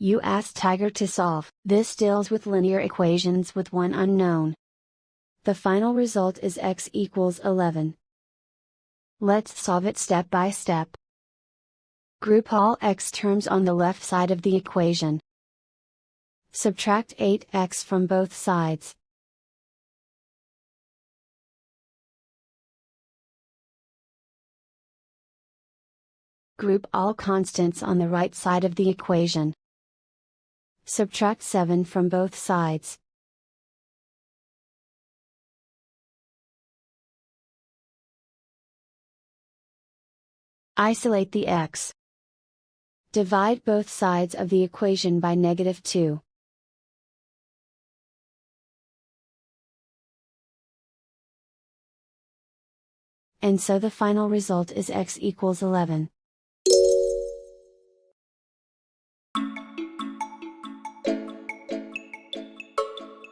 You asked Tiger to solve. This deals with linear equations with one unknown. The final result is x equals 11. Let's solve it step by step. Group all x terms on the left side of the equation. Subtract 8x from both sides. Group all constants on the right side of the equation. Subtract 7 from both sides. Isolate the x. Divide both sides of the equation by -2. And so the final result is x equals 11.